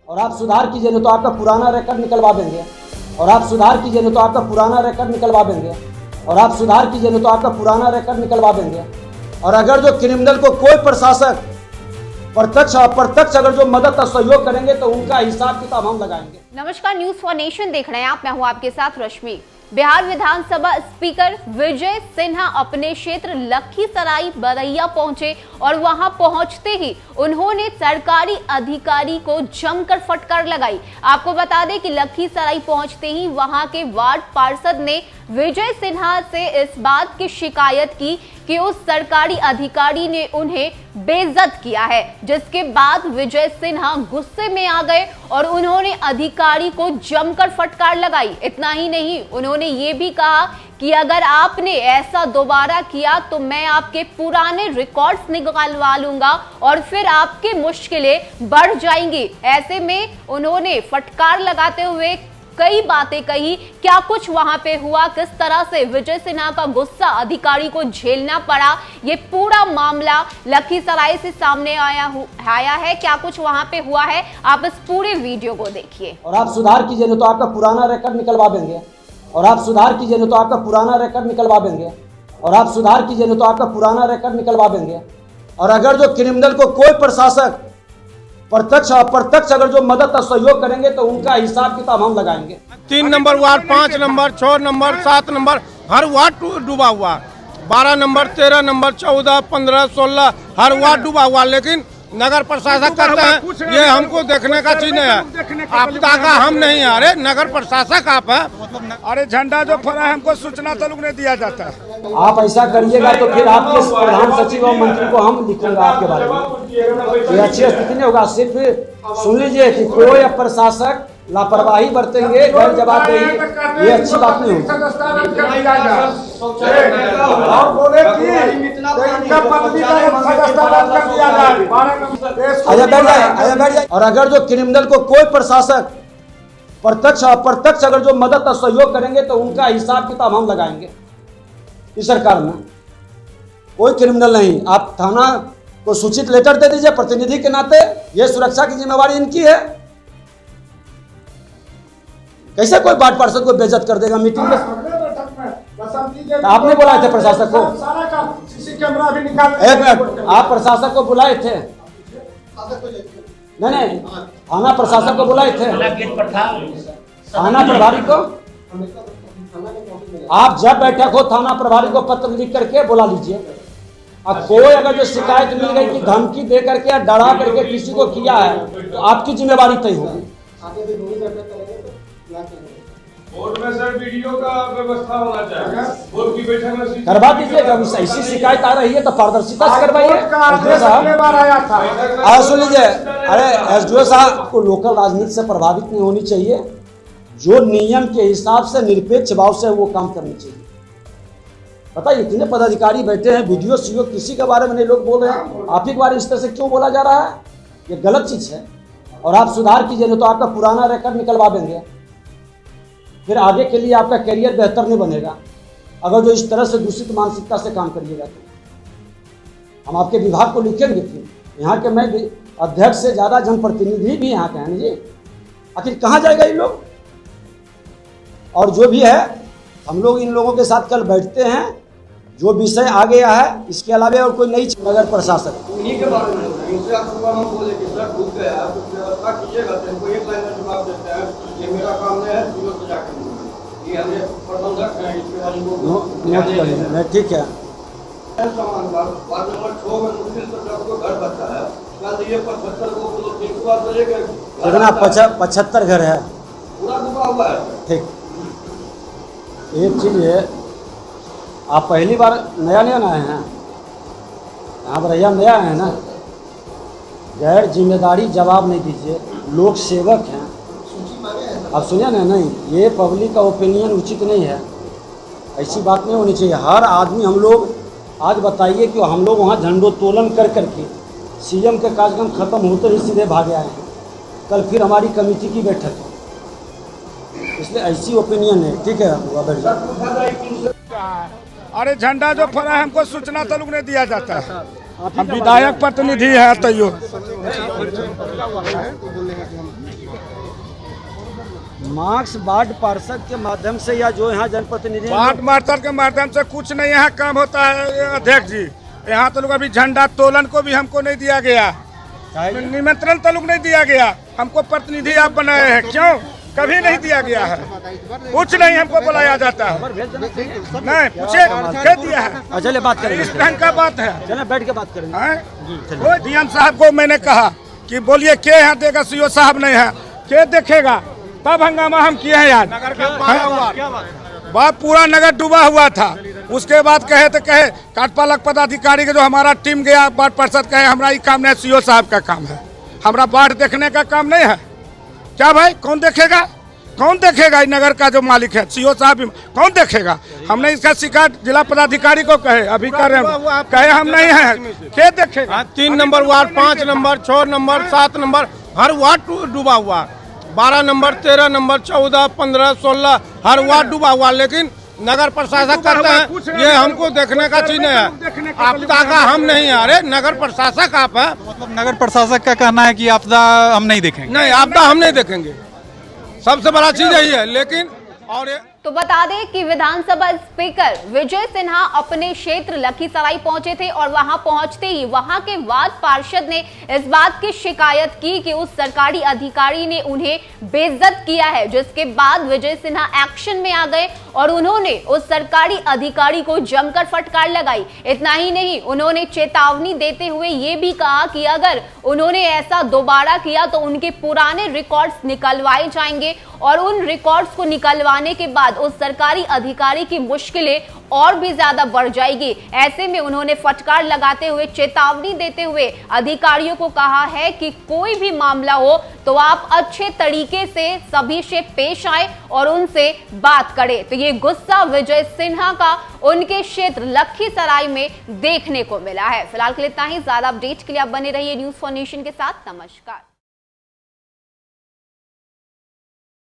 और आप सुधार कीजिए नहीं तो आपका पुराना रिकॉर्ड निकलवा देंगे। और आप सुधार कीजिए नहीं तो आपका पुराना रिकॉर्ड निकलवा देंगे। और आप सुधार कीजिए नहीं तो आपका पुराना रिकॉर्ड निकलवा देंगे। और अगर जो क्रिमिनल को कोई प्रशासक प्रत्यक्ष अप्रत्यक्ष अगर जो मदद और सहयोग करेंगे तो उनका हिसाब किताब हम लगाएंगे। नमस्कार, न्यूज फॉर नेशन देख रहे हैं आप। मैं हूं आपके साथ रश्मि। बिहार विधानसभा स्पीकर विजय सिन्हा अपने क्षेत्र लखीसराय बरैया पहुंचे और वहां पहुंचते ही उन्होंने सरकारी अधिकारी को जमकर फटकार लगाई। आपको बता दें कि लखीसराय पहुंचते ही वहां के वार्ड पार्षद ने विजय सिन्हा से इस बात की शिकायत की कि उस सरकारी अधिकारी ने उन्हें बेइज्जत किया है, जिसके बाद विजय सिन्हा गुस्से में आ गए और उन्होंने अधिकारी को जमकर फटकार लगाई। इतना ही नहीं, उन्होंने ये भी कहा कि अगर आपने ऐसा दोबारा किया तो मैं आपके पुराने रिकॉर्ड्स निकालवा लूंगा और फिर आपकी मुश्किलें बढ़ जाएंगी। ऐसे में उन्होंने फटकार लगाते हुए कई बातें कही। क्या कुछ वहां पे हुआ, किस तरह से विजय सिन्हा का गुस्सा अधिकारी को झेलना पड़ा, ये पूरा मामला लखीसराय से सामने आया है। क्या कुछ वहां पे हुआ है, आप इस पूरे वीडियो को देखिए। और आप सुधार कीजिए नहीं तो आपका पुराना रिकॉर्ड निकलवा देंगे। और आप सुधार कीजिए नहीं तो आपका पुराना रिकॉर्ड निकलवा देंगे। और आप सुधार कीजिए नहीं तो आपका पुराना रिकॉर्ड निकलवा देंगे। और अगर जो क्रिमिनल को कोई प्रशासक प्रत्यक्ष अप्रत्यक्ष अगर जो मदद और सहयोग करेंगे तो उनका हिसाब किताब हम लगाएंगे। 3 number ward, 5 number, 6 number, 7 number, हर वार्ड डूबा हुआ। 12 नंबर, 13 नंबर, 14, 15, 16 हर वार्ड डूबा हुआ। लेकिन नगर प्रशासक कहते हैं ये हमको देखने का चीज नहीं है, आपदा का हम नहीं है। अरे नगर प्रशासक आप है, अरे झंडा जो फहरा है हमको सूचना तलुक नहीं दिया जाता है। आप ऐसा करिएगा तो फिर आपके प्रधान सचिव और मंत्री को हम लिखेंगे आपके बारे में। ये अच्छी स्थिति नहीं होगा। सिर्फ सुन लीजिए कि कोई प्रशासक लापरवाही बरतेंगे, गैर जवाबदेही, ये अच्छी बात नहीं होगी। और अगर जो क्रिमिनल को कोई प्रशासक प्रत्यक्ष अप्रत्यक्ष अगर जो मदद और सहयोग करेंगे तो उनका हिसाब किताब हम लगाएंगे। इस सरकार में कोई क्रिमिनल नहीं। आप थाना को सूचित लेटर दे दीजिए प्रतिनिधि के नाते, ये सुरक्षा की जिम्मेवारी इनकी है। कैसे कोई वार्ड पार्षद को बेइज्जत कर देगा मीटिंग में? आपने बुलाए थे प्रशासक को? एक मिनट, आप प्रशासक को बुलाए थे? नहीं, थाना प्रशासक को बुलाए थे? थाना प्रभारी को आप जब बैठक हो थाना प्रभारी को पत्र लिख करके बुला लीजिए। अब कोई अगर जो शिकायत मिल गई कि धमकी दे करके या डरा करके किसी को किया है तो आपकी जिम्मेवारी तय होगी। बोर्ड में सर वीडियो का व्यवस्था होना चाहिए। बोर्ड की बैठक में करवा दीजिएगा। ऐसी शिकायत आ रही है तो पारदर्शिता से करवाइए। सुन लीजिए, अरे एसडीओ साहब को लोकल राजनीति से प्रभावित नहीं होनी चाहिए। जो नियम के हिसाब से निरपेक्ष भाव से वो काम करनी चाहिए। पता है इतने पदाधिकारी बैठे हैं, वीडियो सीओ किसी के बारे में नहीं लोग बोल रहे हैं, आप ही के बारे में इस तरह से क्यों बोला जा रहा है? ये गलत चीज है। और आप सुधार कीजिए नहीं तो आपका पुराना रिकॉर्ड निकलवा देंगे। फिर आगे के लिए आपका करियर बेहतर नहीं बनेगा अगर जो इस तरह से दूषित मानसिकता से काम करिएगा तो। हम आपके विभाग को लिखेंगे। फिर यहाँ के मैं अध्यक्ष से ज़्यादा जनप्रतिनिधि भी यहाँ के हैं जी। आखिर कहाँ जाएगा ये लोग? और जो भी है हम लोग इन लोगों के साथ कल बैठते हैं। जो विषय आ गया है इसके अलावा और कोई नई नगर प्रशासक उन्हीं के बारे में हम बोले कि सर डूब गया है, कुछ व्यवस्था कीजिएगा। तो इनको एक लाइन में जवाब देते हैं ये मेरा काम नहीं है, दूर से जाकर ये हमें प्रबंधक हैं, इसके बारे में ठीक है। सामान वार्ड नंबर 6 में मुश्किल से आपको घर बचा है, कल ये 75 को 300 बार बजेगा। कितना 75 घर है, पूरा डूबा हुआ है। ठीक। एक चीज है, आप पहली बार नया आए हैं यहाँ बरैया नया आए हैं ना। गैर जिम्मेदारी जवाब नहीं दीजिए, लोक सेवक हैं आप। सुनिए ना, नहीं ये पब्लिक का ओपिनियन उचित नहीं है। ऐसी बात नहीं होनी चाहिए। हर आदमी हम लोग आज बताइए कि हम लोग वहाँ झंडोत्तोलन कर करके सीएम के कार्यक्रम खत्म होते ही सीधे भागे आए हैं। कल फिर हमारी कमेटी की बैठक है, इसलिए ऐसी ओपिनियन है। ठीक है, अरे झंडा जो फहरा है हमको सूचना तलुक नहीं दिया जाता है। हम विधायक प्रतिनिधि है तैयो मार्क्स वार्ड पार्षद के माध्यम से या जो यहाँ जनप्रतिनिधि वार्ड मार्शल के माध्यम से कुछ नहीं यहाँ काम होता है अध्यक्ष जी। यहाँ तो लोग अभी झंडा तोलन को भी हमको नहीं दिया गया, निमंत्रण तो लोग नहीं दिया गया। हमको प्रतिनिधि आप बनाए हैं, क्यों? कभी नहीं दिया गया है, कुछ नहीं हमको बुलाया जाता है। नहीं पूछे क्या दिया है? चलिए बात करेंगे, इस ढंग का बात है। चलिए बैठ के बात करेंगे। वो डीएम साहब को मैंने कहा कि बोलिए क्या यहाँ देगा, सीओ साहब नहीं है, क्या देखेगा? तब हंगामा हम किए हैं यार। बात पूरा नगर डूबा हुआ था। उसके बाद कहे तो कहे कार्यपालक पदाधिकारी के जो हमारा टीम गया वार्ड पार्षद कहे हमारा ये काम नहीं, सीओ साहब का काम है, हमारा वार्ड देखने का काम नहीं है। क्या भाई कौन देखेगा? कौन देखेगा? नगर का जो मालिक है सीओ साहब, कौन देखेगा? हमने इसका शिकायत जिला पदाधिकारी को कहे, अभी कर रहे हैं, कहे हम नहीं है, क्या देखेगा? 3 number ward, 5 number, 6 number, 7 number, हर वार्ड डूबा हुआ। 12 नंबर, 13 नंबर, 14, 15, 16 हर वार्ड डूबा हुआ। लेकिन नगर प्रशासक कहते हैं ये हमको देखने का चीज नहीं है, आपदा का हम नहीं है। अरे नगर प्रशासक आप है, मतलब नगर प्रशासक का कहना है कि आपदा हम नहीं देखेंगे। नहीं आपदा हम नहीं देखेंगे, सबसे बड़ा चीज यही है। लेकिन और तो बता दें कि विधानसभा स्पीकर विजय सिन्हा अपने क्षेत्र लखीसराय पहुंचे थे और वहां पहुंचते ही वहां के वार्ड पार्षद ने इस बात की शिकायत की कि उस सरकारी अधिकारी ने उन्हें बेइज्जत किया है, जिसके बाद विजय सिन्हा एक्शन में आ गए और उन्होंने उस सरकारी अधिकारी को जमकर फटकार लगाई। इतना ही नहीं, उन्होंने चेतावनी देते हुए ये भी कहा कि अगर उन्होंने ऐसा दोबारा किया तो उनके पुराने रिकॉर्ड्स निकलवाए जाएंगे और उन रिकॉर्ड्स को निकलवाने के बाद उस सरकारी अधिकारी की मुश्किलें और भी ज्यादा बढ़ जाएगी। ऐसे में उन्होंने फटकार लगाते हुए चेतावनी देते हुए अधिकारियों को कहा है कि कोई भी मामला हो तो आप अच्छे तरीके से सभी से पेश आए और उनसे बात करें। तो ये गुस्सा विजय सिन्हा का उनके क्षेत्र लखीसराय में देखने को मिला है। फिलहाल के लिए इतना ही। ज्यादा अपडेट के लिए आप बने रहिए न्यूज़ फॉर नेशन के साथ। नमस्कार।